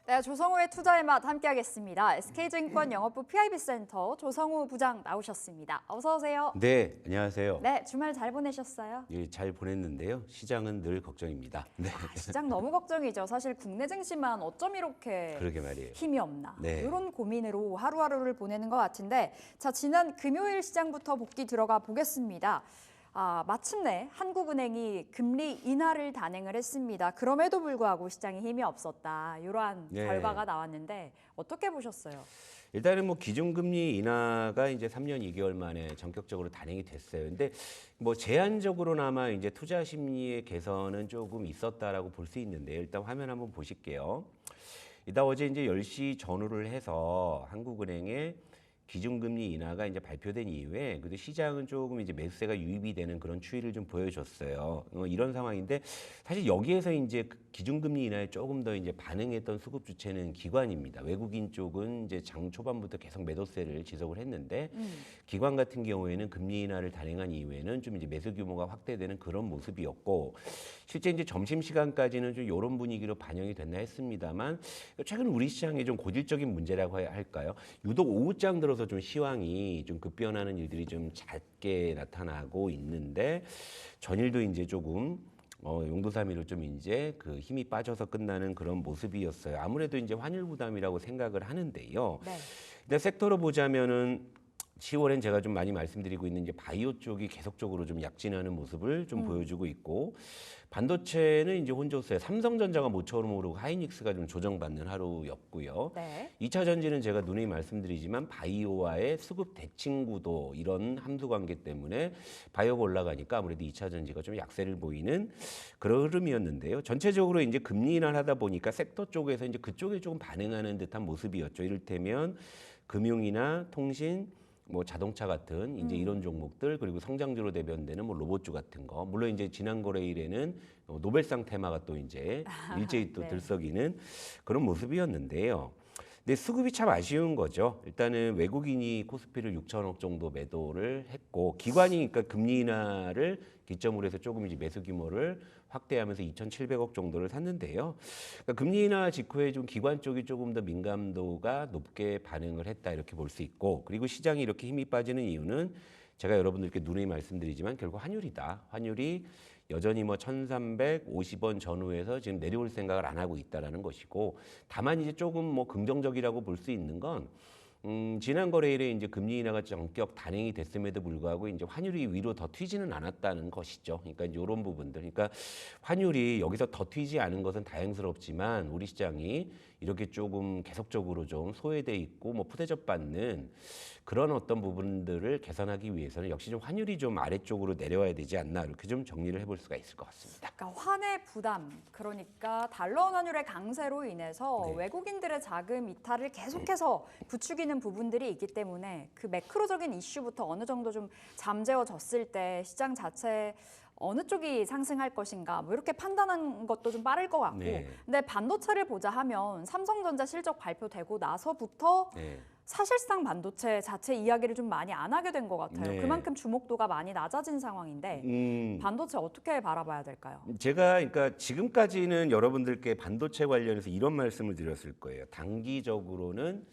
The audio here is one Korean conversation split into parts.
네, 조성우의 투자의 맛 함께하겠습니다. SK증권 영업부 PIB센터 조성우 부장 나오셨습니다. 어서 오세요. 네, 안녕하세요. 네, 주말 잘 보내셨어요? 예, 잘 보냈는데요. 시장은 늘 걱정입니다. 네, 시장 너무 걱정이죠. 사실 국내 증시만 어쩜 이렇게 그러게 말이에요. 힘이 없나. 네. 이런 고민으로 하루하루를 보내는 것 같은데, 자, 지난 금요일 시장부터 복귀 들어가 보겠습니다. 마침내 한국은행이 금리 인하를 단행을 했습니다. 그럼에도 불구하고 시장에 힘이 없었다. 이러한 네. 결과가 나왔는데 어떻게 보셨어요? 일단은 뭐 기준금리 인하가 이제 3년 2개월 만에 전격적으로 단행이 됐어요. 근데 뭐 제한적으로나마 이제 투자 심리의 개선은 조금 있었다라고 볼 수 있는데요. 일단 화면 한번 보실게요. 이따 어제 이제 10시 전후를 해서 한국은행의 기준금리 인하가 이제 발표된 이후에 그래도 시장은 조금 이제 매수세가 유입이 되는 그런 추이를 좀 보여줬어요. 이런 상황인데 사실 여기에서 이제 기준금리 인하에 조금 더 이제 반응했던 수급 주체는 기관입니다. 외국인 쪽은 이제 장 초반부터 계속 매도세를 지속을 했는데 기관 같은 경우에는 금리 인하를 단행한 이후에는 좀 이제 매수 규모가 확대되는 그런 모습이었고 실제 이제 점심 시간까지는 좀 이런 분위기로 반영이 됐나 했습니다만 최근 우리 시장의 좀 고질적인 문제라고 할까요? 유독 오후장 들어서 좀 시황이 좀 급변하는 일들이 좀 잦게 나타나고 있는데 전일도 이제 조금 용도사미로 좀 이제 그 힘이 빠져서 끝나는 그런 모습이었어요. 아무래도 이제 환율 부담이라고 생각을 하는데요. 네. 근데 섹터로 보자면은 10월엔 제가 좀 많이 말씀드리고 있는 이제 바이오 쪽이 계속적으로 좀 약진하는 모습을 좀 보여주고 있고 반도체는 이제 혼조세 삼성전자가 모처럼 오르고 하이닉스가 좀 조정받는 하루였고요. 네. 2차 전지는 제가 누누이 말씀드리지만 바이오와의 수급 대칭 구도 이런 함수 관계 때문에 바이오가 올라가니까 아무래도 2차 전지가 좀 약세를 보이는 그런 흐름이었는데요. 전체적으로 이제 금리 인하를 하다 보니까 섹터 쪽에서 이제 그쪽에 조금 반응하는 듯한 모습이었죠. 이를테면 금융이나 통신 뭐 자동차 같은 이제 이런 종목들 그리고 성장주로 대변되는 뭐 로봇주 같은 거 물론 이제 지난 거래일에는 노벨상 테마가 또 이제 일제히 또 네. 들썩이는 그런 모습이었는데요. 근데 수급이 참 아쉬운 거죠. 일단은 외국인이 코스피를 6천억 정도 매도를 했고 기관이 그러니까 금리 인하를 기점으로 해서 조금 이제 매수 규모를 확대하면서 2,700억 정도를 샀는데요. 그러니까 금리 인하 직후에 좀 기관 쪽이 조금 더 민감도가 높게 반응을 했다 이렇게 볼 수 있고 그리고 시장이 이렇게 힘이 빠지는 이유는 제가 여러분들께 누누이 말씀드리지만 결국 환율이다. 환율이 여전히 뭐 1,350원 전후에서 지금 내려올 생각을 안 하고 있다라는 것이고 다만 이제 조금 뭐 긍정적이라고 볼 수 있는 건 지난 거래일에 이제 금리 인하가 전격 단행이 됐음에도 불구하고 이제 환율이 위로 더 튀지는 않았다는 것이죠. 그러니까 이제 이런 부분들. 그러니까 환율이 여기서 더 튀지 않은 것은 다행스럽지만 우리 시장이 이렇게 조금 계속적으로 좀 소외돼 있고 뭐 푸대접 받는 그런 어떤 부분들을 개선하기 위해서는 역시 좀 환율이 좀 아래쪽으로 내려와야 되지 않나 이렇게 좀 정리를 해볼 수가 있을 것 같습니다. 그러니까 환의 부담, 그러니까 달러 환율의 강세로 인해서 네. 외국인들의 자금 이탈을 계속해서 부추기는 부분들이 있기 때문에 그 매크로적인 이슈부터 어느 정도 좀 잠재워졌을 때 시장 자체 어느 쪽이 상승할 것인가 뭐 이렇게 판단하는 것도 좀 빠를 것 같고 네. 근데 반도체를 보자 하면 삼성전자 실적 발표되고 나서부터 네. 사실상 반도체 자체 이야기를 좀 많이 안 하게 된 것 같아요. 네. 그만큼 주목도가 많이 낮아진 상황인데 반도체 어떻게 바라봐야 될까요? 제가 그러니까 지금까지는 여러분들께 반도체 관련해서 이런 말씀을 드렸을 거예요. 단기적으로는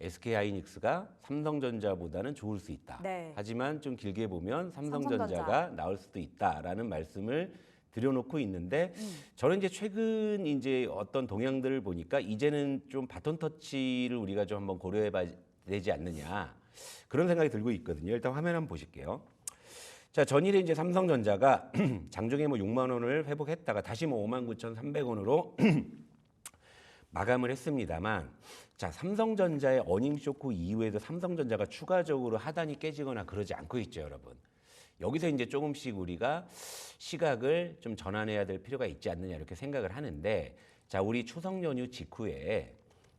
SK하이닉스가 삼성전자보다는 좋을 수 있다. 네. 하지만 좀 길게 보면 삼성전자. 삼성전자가 나올 수도 있다라는 말씀을 드려놓고 있는데 저는 이제 최근 이제 어떤 동향들을 보니까 이제는 좀 바톤 터치를 우리가 좀 한번 고려해봐야 되지 않느냐 그런 생각이 들고 있거든요. 일단 화면 한번 보실게요. 자, 전일에 이제 삼성전자가 장중에 뭐 6만 원을 회복했다가 다시 뭐 59,300원으로 마감을 했습니다만 자, 삼성전자의 어닝 쇼크 이후에도 삼성전자가 추가적으로 하단이 깨지거나 그러지 않고 있죠, 여러분. 여기서 이제 조금씩 우리가 시각을 좀 전환해야 될 필요가 있지 않느냐 이렇게 생각을 하는데 자, 우리 추석 연휴 직후에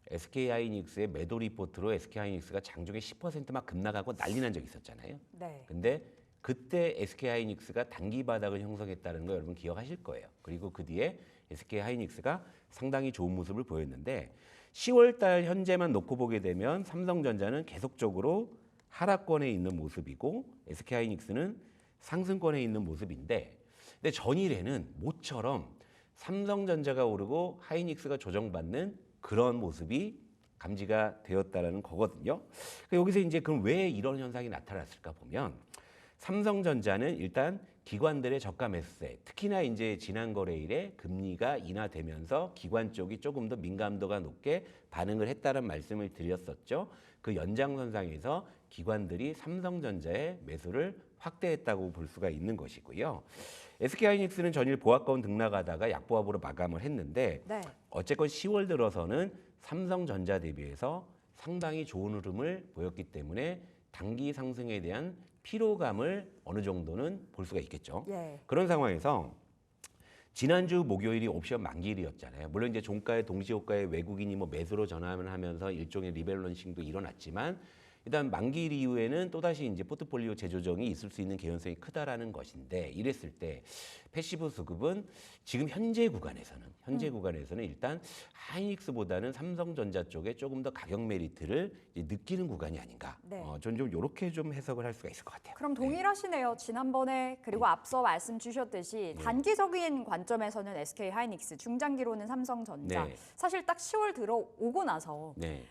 SK하이닉스의 매도 리포트로 SK하이닉스가 장중에 10% 막 급락하고 난리 난 적이 있었잖아요. 네. 근데 그때 SK하이닉스가 단기 바닥을 형성했다는 거 여러분 기억하실 거예요. 그리고 그 뒤에 SK하이닉스가 상당히 좋은 모습을 보였는데 10월 달 현재만 놓고 보게 되면 삼성전자는 계속적으로 하락권에 있는 모습이고 SK하이닉스는 상승권에 있는 모습인데 근데 전일에는 모처럼 삼성전자가 오르고 하이닉스가 조정받는 그런 모습이 감지가 되었다라는 거거든요. 여기서 이제 그럼 왜 이런 현상이 나타났을까 보면 삼성전자는 일단 기관들의 저가 매수세, 특히나 이제 지난 거래일에 금리가 인하되면서 기관 쪽이 조금 더 민감도가 높게 반응을 했다는 말씀을 드렸었죠. 그 연장선상에서 기관들이 삼성전자의 매수를 확대했다고 볼 수가 있는 것이고요. SK하이닉스는 전일 보합권 등락하다가 약보합으로 마감을 했는데 네. 어쨌건 10월 들어서는 삼성전자 대비해서 상당히 좋은 흐름을 보였기 때문에 단기 상승에 대한 피로감을 어느 정도는 볼 수가 있겠죠. 예. 그런 상황에서 지난주 목요일이 옵션 만기일이었잖아요. 물론 이제 종가의 동시효과에 외국인이 뭐 매수로 전환을 하면서 일종의 리밸런싱도 일어났지만 일단 만기일 이후에는 또다시 이제 포트폴리오 재조정이 있을 수 있는 개연성이 크다라는 것인데 이랬을 때 패시브 수급은 지금 현재 구간에서는 일단 하이닉스보다는 삼성전자 쪽에 조금 더 가격 메리트를 이제 느끼는 구간이 아닌가. 네. 저는 좀 이렇게 좀 해석을 할 수가 있을 것 같아요. 그럼 동일하시네요. 지난번에 그리고 앞서 말씀 주셨듯이 단기적인 관점에서는 SK 하이닉스, 중장기로는 삼성전자. 네. 사실 딱 10월 들어오고 나서 네.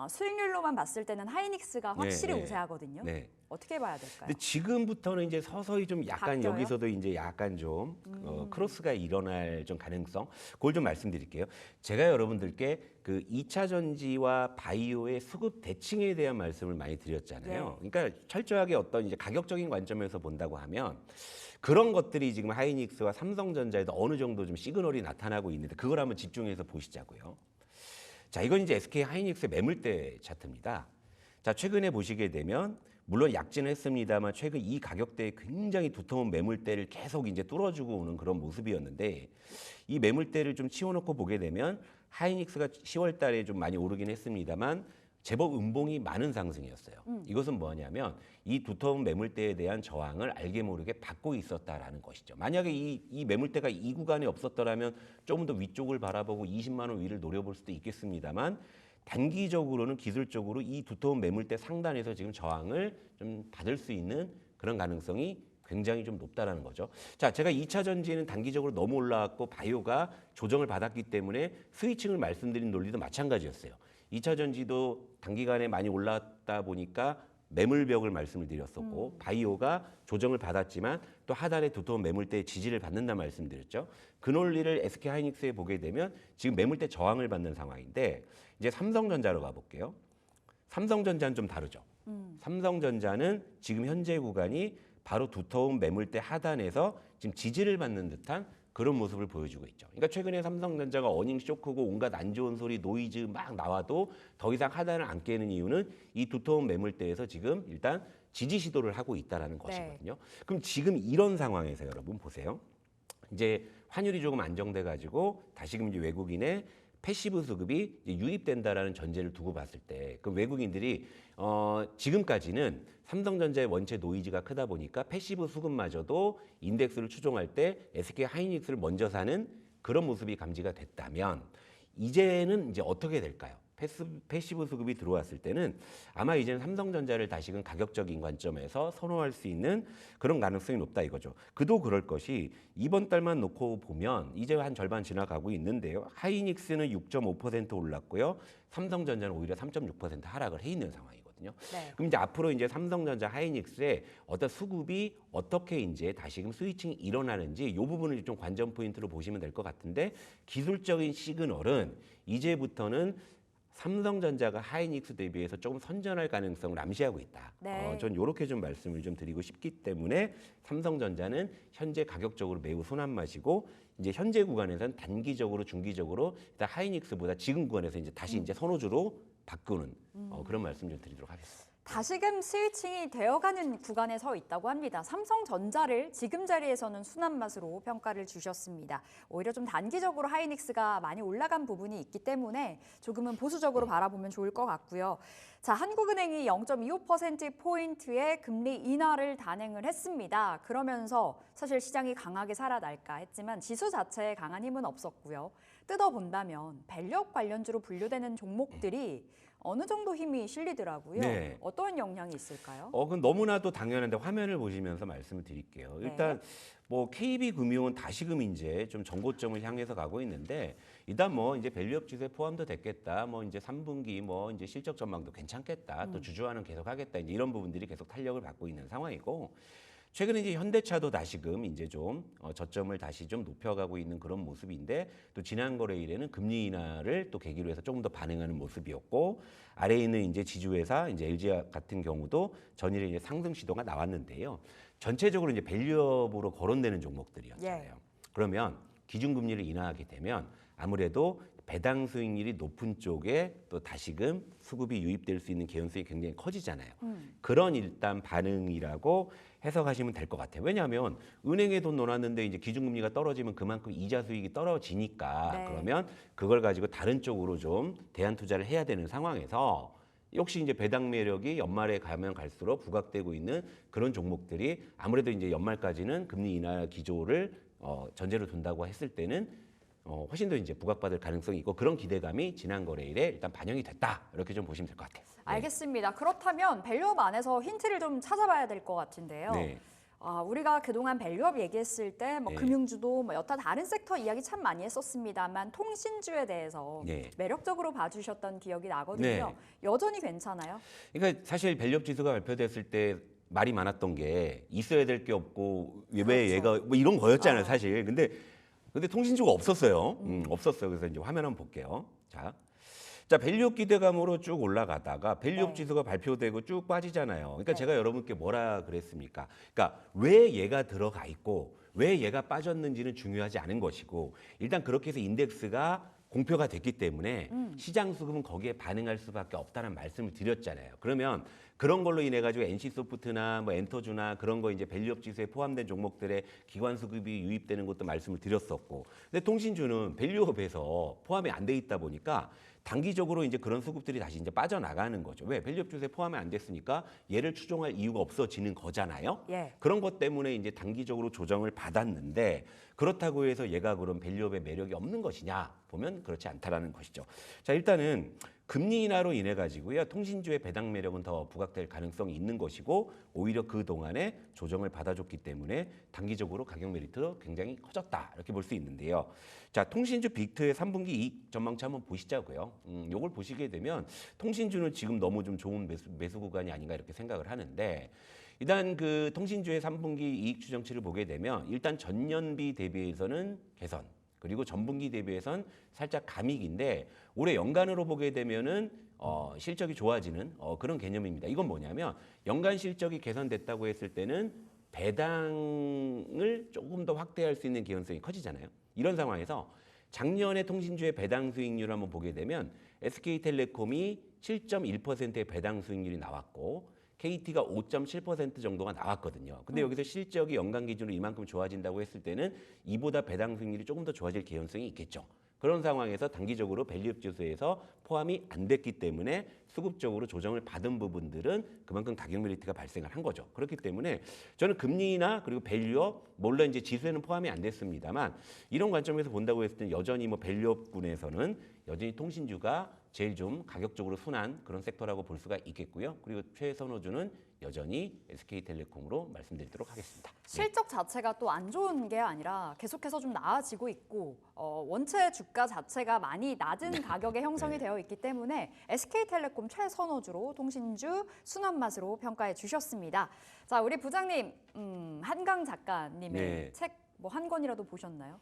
수익률로만 봤을 때는 하이닉스가 확실히 네. 우세하거든요. 네. 어떻게 봐야 될까요? 근데 지금부터는 이제 서서히 좀 약간 바뀌어요? 여기서도 이제 약간 좀 크로스가 일어날 좀 가능성, 그걸 좀 말씀드릴게요. 제가 여러분들께 그 2차 전지와 바이오의 수급 대칭에 대한 말씀을 많이 드렸잖아요. 그러니까 철저하게 어떤 이제 가격적인 관점에서 본다고 하면 그런 것들이 지금 하이닉스와 삼성전자에도 어느 정도 좀 시그널이 나타나고 있는데 그걸 한번 집중해서 보시자고요. 자, 이건 이제 SK 하이닉스의 매물대 차트입니다. 자, 최근에 보시게 되면 물론 약진을 했습니다만 최근 이 가격대에 굉장히 두터운 매물대를 계속 이제 뚫어주고 오는 그런 모습이었는데 이 매물대를 좀 치워놓고 보게 되면 하이닉스가 10월 달에 좀 많이 오르긴 했습니다만 제법 음봉이 많은 상승이었어요. 이것은 뭐냐면 이 두터운 매물대에 대한 저항을 알게 모르게 받고 있었다라는 것이죠. 만약에 이 매물대가 이 구간에 없었더라면 조금 더 위쪽을 바라보고 20만 원 위를 노려볼 수도 있겠습니다만 단기적으로는 기술적으로 이 두터운 매물대 상단에서 지금 저항을 좀 받을 수 있는 그런 가능성이 굉장히 좀 높다라는 거죠. 자, 제가 2차 전지는 단기적으로 너무 올라왔고 바이오가 조정을 받았기 때문에 스위칭을 말씀드린 논리도 마찬가지였어요. 2차 전지도 단기간에 많이 올랐다 보니까 매물벽을 말씀을 드렸었고 바이오가 조정을 받았지만 또 하단에 두터운 매물대의 지지를 받는다 말씀드렸죠. 그 논리를 SK 하이닉스에 보게 되면 지금 매물대 저항을 받는 상황인데 이제 삼성전자로 가볼게요. 삼성전자는 좀 다르죠. 삼성전자는 지금 현재 구간이 바로 두터운 매물대 하단에서 지금 지지를 받는 듯한 그런 모습을 보여주고 있죠. 그러니까 최근에 삼성전자가 어닝 쇼크고 온갖 안 좋은 소리, 노이즈 막 나와도 더 이상 하단을 안 깨는 이유는 이 두터운 매물대에서 지금 일단 지지 시도를 하고 있다라는 것이거든요. 그럼 지금 이런 상황에서 여러분 보세요. 이제 환율이 조금 안정돼 가지고 다시금 이제 외국인의 패시브 수급이 이제 유입된다라는 전제를 두고 봤을 때 그 외국인들이 지금까지는 삼성전자의 원체 노이즈가 크다 보니까 패시브 수급마저도 인덱스를 추종할 때 SK 하이닉스를 먼저 사는 그런 모습이 감지가 됐다면 이제는 이제 어떻게 될까요? 패시브 수급이 들어왔을 때는 아마 이제는 삼성전자를 다시금 가격적인 관점에서 선호할 수 있는 그런 가능성이 높다 이거죠. 그도 그럴 것이 이번 달만 놓고 보면 이제 한 절반 지나가고 있는데요. 하이닉스는 6.5% 올랐고요. 삼성전자는 오히려 3.6% 하락을 해 있는 상황이거든요. 네. 그럼 이제 앞으로 이제 삼성전자 하이닉스의 어떤 수급이 어떻게 이제 다시금 스위칭이 일어나는지 이 부분을 좀 관전 포인트로 보시면 될 것 같은데 기술적인 시그널은 이제부터는 삼성전자가 하이닉스 대비해서 조금 선전할 가능성을 암시하고 있다. 네. 전 이렇게 좀 말씀을 좀 드리고 싶기 때문에 삼성전자는 현재 가격적으로 매우 순한 맛이고 이제 현재 구간에서는 단기적으로 중기적으로 일단 하이닉스보다 지금 구간에서 이제 다시 이제 선호주로 바꾸는 그런 말씀 좀 드리도록 하겠습니다. 다시금 스위칭이 되어가는 구간에 서 있다고 합니다. 삼성전자를 지금 자리에서는 순한 맛으로 평가를 주셨습니다. 오히려 좀 단기적으로 하이닉스가 많이 올라간 부분이 있기 때문에 조금은 보수적으로 바라보면 좋을 것 같고요. 자, 한국은행이 0.25%포인트의 금리 인하를 단행을 했습니다. 그러면서 사실 시장이 강하게 살아날까 했지만 지수 자체에 강한 힘은 없었고요. 뜯어본다면 밸류업 관련주로 분류되는 종목들이 어느 정도 힘이 실리더라고요. 네. 어떤 영향이 있을까요? 그건 너무나도 당연한데 화면을 보시면서 말씀을 드릴게요. 일단 뭐 KB금융은 다시금 이제 좀 정고점을 향해서 가고 있는데 일단 뭐 이제 밸류업 지수에 포함도 됐겠다. 뭐 이제 3분기 뭐 이제 실적 전망도 괜찮겠다. 또 주주환원 계속 하겠다. 이제 이런 부분들이 계속 탄력을 받고 있는 상황이고 최근에 이제 현대차도 다시금 이제 좀 저점을 다시 좀 높여가고 있는 그런 모습인데 또 지난 거래일에는 금리 인하를 또 계기로 해서 조금 더 반응하는 모습이었고 아래에 있는 이제 지주회사 이제 LG 같은 경우도 전일에 이제 상승 시도가 나왔는데요. 전체적으로 이제 밸류업으로 거론되는 종목들이었잖아요. 예. 그러면 기준금리를 인하하게 되면 아무래도 배당 수익률이 높은 쪽에 또 다시금 수급이 유입될 수 있는 개연성이 굉장히 커지잖아요. 그런 일단 반응이라고 해석하시면 될 것 같아요. 왜냐하면 은행에 돈 넣어놨는데 이제 기준금리가 떨어지면 그만큼 이자 수익이 떨어지니까 네. 그러면 그걸 가지고 다른 쪽으로 좀 대안 투자를 해야 되는 상황에서 역시 이제 배당 매력이 연말에 가면 갈수록 부각되고 있는 그런 종목들이 아무래도 이제 연말까지는 금리 인하 기조를 전제로 둔다고 했을 때는 훨씬 더 이제 부각받을 가능성이 있고 그런 기대감이 지난 거래일에 일단 반영이 됐다 이렇게 좀 보시면 될 것 같아요. 알겠습니다. 그렇다면 밸류업 안에서 힌트를 좀 찾아봐야 될 것 같은데요. 네. 우리가 그동안 밸류업 얘기했을 때 뭐 네. 금융주도 뭐 여타 다른 섹터 이야기 참 많이 했었습니다만 통신주에 대해서 네. 매력적으로 봐주셨던 기억이 나거든요. 네. 여전히 괜찮아요? 그러니까 사실 밸류업 지수가 발표됐을 때 말이 많았던 게 있어야 될 게 없고 왜 그렇죠. 얘가 뭐 이런 거였잖아요, 사실. 근데 통신주가 없었어요. 없었어요. 그래서 이제 화면 한번 볼게요. 자, 밸류업 기대감으로 쭉 올라가다가 밸류업 네. 지수가 발표되고 쭉 빠지잖아요. 그러니까 네. 제가 여러분께 뭐라 그랬습니까? 그러니까 왜 얘가 들어가 있고 왜 얘가 빠졌는지는 중요하지 않은 것이고 일단 그렇게 해서 인덱스가 공표가 됐기 때문에 시장 수급은 거기에 반응할 수밖에 없다는 말씀을 드렸잖아요. 그러면 그런 걸로 인해 가지고 NC소프트나 뭐 엔터주나 그런 거 이제 밸류업 지수에 포함된 종목들의 기관 수급이 유입되는 것도 말씀을 드렸었고, 근데 통신주는 밸류업에서 포함이 안 돼 있다 보니까 단기적으로 이제 그런 수급들이 다시 이제 빠져나가는 거죠. 왜? 밸류업 지수에 포함이 안 됐으니까 얘를 추종할 이유가 없어지는 거잖아요. 예. 그런 것 때문에 이제 단기적으로 조정을 받았는데 그렇다고 해서 얘가 그럼 밸류업의 매력이 없는 것이냐 보면 그렇지 않다라는 것이죠. 자, 일단은 금리 인하로 인해 가지고요 통신주의 배당 매력은 더 부각될 가능성이 있는 것이고 오히려 그 동안에 조정을 받아줬기 때문에 단기적으로 가격 메리트도 굉장히 커졌다 이렇게 볼 수 있는데요. 자, 통신주 빅트의 3분기 이익 전망치 한번 보시자고요. 요걸 보시게 되면 통신주는 지금 너무 좀 좋은 매수 구간이 아닌가 이렇게 생각을 하는데. 일단 그 통신주의 3분기 이익 추정치를 보게 되면 일단 전년비 대비해서는 개선 그리고 전분기 대비해선 살짝 감익인데 올해 연간으로 보게 되면은 실적이 좋아지는 그런 개념입니다. 이건 뭐냐면 연간 실적이 개선됐다고 했을 때는 배당을 조금 더 확대할 수 있는 개연성이 커지잖아요. 이런 상황에서 작년에 통신주의 배당 수익률을 한번 보게 되면 SK텔레콤이 7.1%의 배당 수익률이 나왔고 KT가 5.7% 정도가 나왔거든요. 근데 여기서 실적이 연간 기준으로 이만큼 좋아진다고 했을 때는 이보다 배당 수익률이 조금 더 좋아질 개연성이 있겠죠. 그런 상황에서 단기적으로 밸류업 지수에서 포함이 안 됐기 때문에 수급적으로 조정을 받은 부분들은 그만큼 가격 메리트가 발생을 한 거죠. 그렇기 때문에 저는 금리나 그리고 밸류업 물론 이제 지수에는 포함이 안 됐습니다만 이런 관점에서 본다고 했을 때 여전히 뭐 밸류업군에서는 여전히 통신주가 제일 좀 가격적으로 순한 그런 섹터라고 볼 수가 있겠고요. 그리고 최선호주는 여전히 SK텔레콤으로 말씀드리도록 하겠습니다. 실적 자체가 또 안 좋은 게 아니라 계속해서 좀 나아지고 있고 원체 주가 자체가 많이 낮은 가격에 형성이 되어 있기 때문에 SK텔레콤 최선호주로 통신주 순한 맛으로 평가해 주셨습니다. 자, 우리 부장님 한강 작가님의 네. 책 뭐 한 권이라도 보셨나요?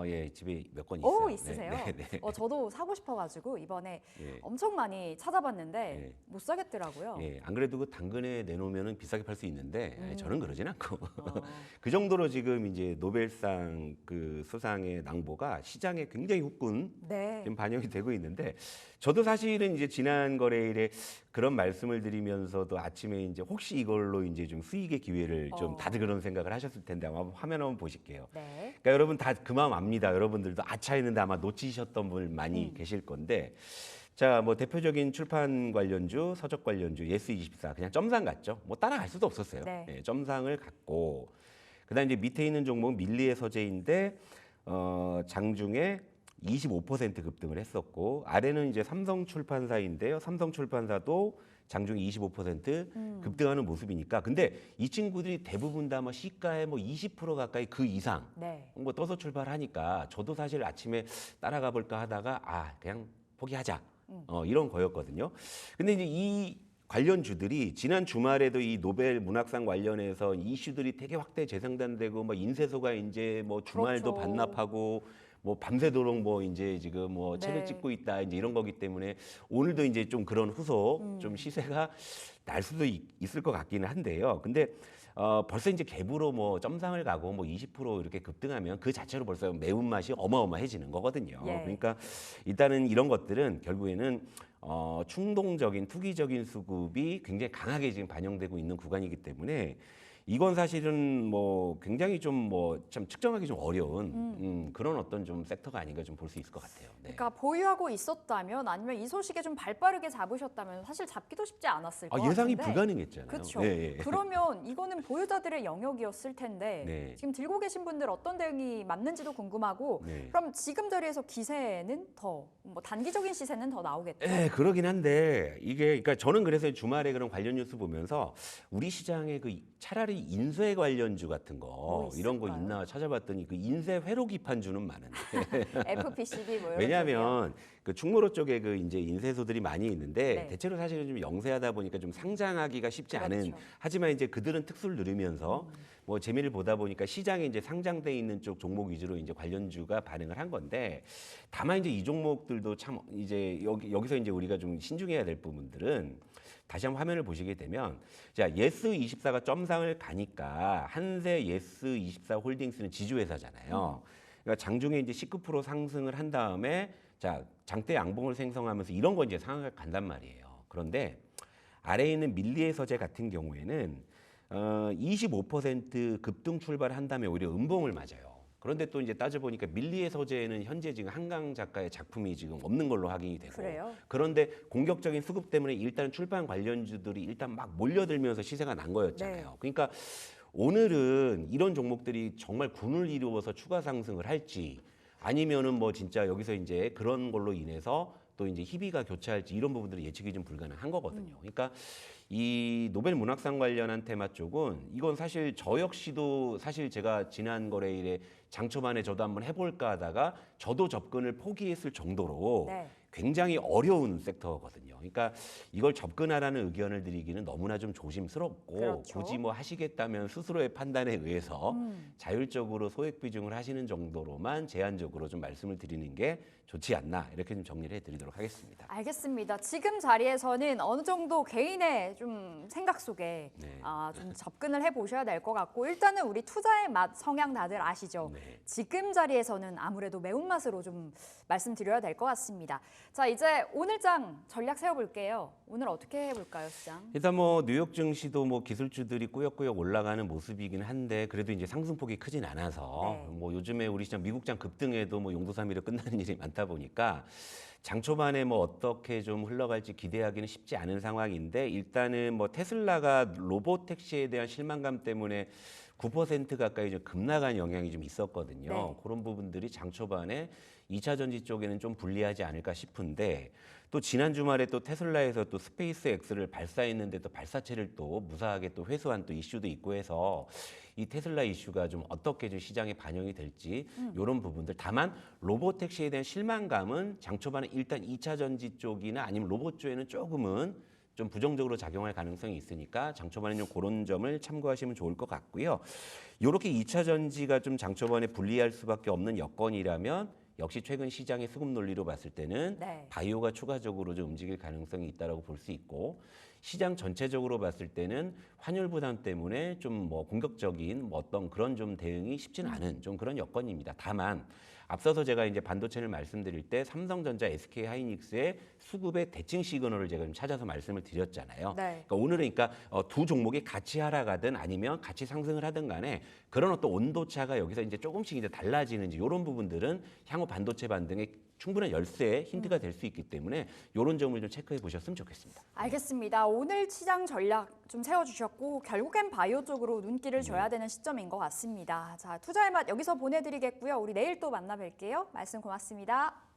예, 집에 몇 권 있어요. 오, 있으세요? 네, 네, 네. 저도 사고 싶어가지고 이번에 예. 엄청 많이 찾아봤는데 예. 못 사겠더라고요. 예, 안 그래도 그 당근에 내놓으면 비싸게 팔 수 있는데 저는 그러진 않고 어. 그 정도로 지금 이제 노벨상 그 수상의 낭보가 시장에 굉장히 후끈 네. 지금 반영이 되고 있는데 저도 사실은 이제 지난 거래일에 그런 말씀을 드리면서도 아침에 이제 혹시 이걸로 이제 좀 수익의 기회를 좀 다들 그런 생각을 하셨을 텐데 아마 화면 한번 보실게요. 네. 그러니까 여러분 다 그 마음 압니다. 여러분들도 아차 했는데 아마 놓치셨던 분 많이 계실 건데 자, 뭐 대표적인 출판 관련주, 서적 관련주, 예스24 그냥 점상 같죠. 뭐 따라갈 수도 없었어요. 네. 예, 점상을 갖고 그다음 이제 밑에 있는 종목은 밀리의 서재인데 장중에 25% 급등을 했었고 아래는 이제 삼성출판사인데요. 삼성출판사도 장중에 25% 급등하는 모습이니까. 근데 이 친구들이 대부분 다 뭐 시가의 뭐 20% 가까이 그 이상 네. 뭐 떠서 출발하니까 저도 사실 아침에 따라가 볼까 하다가 그냥 포기하자. 이런 거였거든요. 근데 이제 이 관련주들이 지난 주말에도 이 노벨 문학상 관련해서 이슈들이 되게 확대 재생산되고 뭐 인쇄소가 이제 뭐 주말도 그렇죠. 반납하고 뭐 밤새도록 뭐 이제 지금 뭐 책을 네. 찍고 있다 이제 이런 거기 때문에 오늘도 이제 좀 그런 후속 좀 시세가 날 수도 있을 것 같기는 한데요. 근데 벌써 이제 갭으로 뭐 점상을 가고 뭐 20% 이렇게 급등하면 그 자체로 벌써 매운맛이 어마어마해지는 거거든요. 예. 그러니까 일단은 이런 것들은 결국에는 충동적인 투기적인 수급이 굉장히 강하게 지금 반영되고 있는 구간이기 때문에 이건 사실은 뭐 굉장히 좀 뭐 참 측정하기 좀 어려운 그런 어떤 좀 섹터가 아닌가 좀 볼 수 있을 것 같아요. 네. 그러니까 보유하고 있었다면 아니면 이 소식에 좀 발빠르게 잡으셨다면 사실 잡기도 쉽지 않았을 것 예상이 같은데. 불가능했잖아요. 그렇죠. 네. 그러면 이거는 보유자들의 영역이었을 텐데 네. 지금 들고 계신 분들 어떤 대응이 맞는지도 궁금하고 네. 그럼 지금 자리에서 기세는 더 뭐 단기적인 시세는 더 나오겠죠. 네, 그러긴 한데 이게 그러니까 저는 그래서 주말에 그런 관련 뉴스 보면서 우리 시장에 그 차라리 인쇄 관련주 같은 거 뭐 이런 거 있을까요? 있나 찾아봤더니 그 인쇄 회로 기판주는 많은데 FPCB 뭐 이런 쪽이요. 왜냐하면 그 충무로 쪽에 그 이제 인쇄소들이 많이 있는데 네. 대체로 사실은 좀 영세하다 보니까 좀 상장하기가 쉽지 않은 그렇죠. 하지만 이제 그들은 특수를 누리면서 뭐 재미를 보다 보니까 시장에 이제 상장돼 있는 쪽 종목 위주로 이제 관련주가 반응을 한 건데 다만 이제 이 종목들도 참 이제 여기서 이제 우리가 좀 신중해야 될 부분들은 다시 한번 화면을 보시게 되면 자 예스24가 점상을 가니까 한세 예스24 홀딩스는 지주회사잖아요. 그러니까 장중에 이제 19% 상승을 한 다음에 자 장대 양봉을 생성하면서 이런 거 이제 상한가 간단 말이에요. 그런데 아래에 있는 밀리의 서재 같은 경우에는 25% 급등 출발한 다음에 오히려 음봉을 맞아요. 그런데 또 이제 따져보니까 밀리의 서재에는 현재 지금 한강 작가의 작품이 지금 없는 걸로 확인이 되고 그래요? 그런데 공격적인 수급 때문에 일단 출판 관련주들이 일단 막 몰려들면서 시세가 난 거였잖아요. 네. 그러니까 오늘은 이런 종목들이 정말 군을 이루어서 추가 상승을 할지 아니면은 뭐 진짜 여기서 이제 그런 걸로 인해서 또 이제 희비가 교차할지 이런 부분들은 예측이 좀 불가능한 거거든요. 그러니까 이 노벨 문학상 관련한 테마 쪽은 이건 사실 저 역시도 사실 제가 지난 거래일에 장초반에 저도 한번 해볼까 하다가 저도 접근을 포기했을 정도로 네. 굉장히 어려운 섹터거든요. 그러니까 이걸 접근하라는 의견을 드리기는 너무나 좀 조심스럽고 그렇죠. 굳이 뭐 하시겠다면 스스로의 판단에 의해서 자율적으로 소액 비중을 하시는 정도로만 제한적으로 좀 말씀을 드리는 게 좋지 않나 이렇게 좀 정리를 해드리도록 하겠습니다. 알겠습니다. 지금 자리에서는 어느 정도 개인의 좀 생각 속에 네. 좀 접근을 해보셔야 될 것 같고 일단은 우리 투자의 맛 성향 다들 아시죠? 네. 지금 자리에서는 아무래도 매운맛으로 좀 말씀드려야 될 것 같습니다. 자 이제 오늘장 전략 세워볼게요. 오늘 어떻게 해볼까요, 시장? 일단 뭐 뉴욕 증시도 뭐 기술주들이 꾸역꾸역 올라가는 모습이긴 한데 그래도 이제 상승폭이 크진 않아서 네. 뭐 요즘에 우리 시장 미국장 급등에도 뭐 용도사미로 끝나는 일이 많다 보니까 장 초반에 뭐 어떻게 좀 흘러갈지 기대하기는 쉽지 않은 상황인데 일단은 뭐 테슬라가 로봇 택시에 대한 실망감 때문에 9% 가까이 좀 급락한 영향이 좀 있었거든요. 네. 그런 부분들이 장 초반에 2차 전지 쪽에는 좀 불리하지 않을까 싶은데 또 지난 주말에 또 테슬라에서 또 스페이스 X를 발사했는데 또 발사체를 또 무사하게 또 회수한 또 이슈도 있고 해서 이 테슬라 이슈가 좀 어떻게 좀 시장에 반영이 될지 이런 부분들 다만 로봇 택시에 대한 실망감은 장 초반에 일단 2차 전지 쪽이나 아니면 로봇 쪽에는 조금은 좀 부정적으로 작용할 가능성이 있으니까 장초반에 좀 그런 점을 참고하시면 좋을 것 같고요. 이렇게 2차 전지가 좀 장초반에 불리할 수밖에 없는 여건이라면 역시 최근 시장의 수급 논리로 봤을 때는 네. 바이오가 추가적으로 좀 움직일 가능성이 있다라고 볼 수 있고 시장 전체적으로 봤을 때는 환율 부담 때문에 좀 뭐 공격적인 뭐 어떤 그런 좀 대응이 쉽지는 않은 좀 그런 여건입니다. 다만 앞서서 제가 이제 반도체를 말씀드릴 때 삼성전자, SK 하이닉스의 수급의 대칭 시그널을 제가 좀 찾아서 말씀을 드렸잖아요. 네. 그러니까 오늘은 그러니까 두 종목이 같이 하락하든 아니면 같이 상승을 하든 간에 그런 어떤 온도 차가 여기서 이제 조금씩 이제 달라지는지 이런 부분들은 향후 반도체 반등의 충분한 열쇠 힌트가 될 수 있기 때문에 이런 점을 좀 체크해 보셨으면 좋겠습니다. 알겠습니다. 오늘 시장 전략 좀 세워주셨고 결국엔 바이오 쪽으로 눈길을 줘야 되는 시점인 것 같습니다. 자, 투자의 맛 여기서 보내드리겠고요. 우리 내일 또 만나 뵐게요. 말씀 고맙습니다.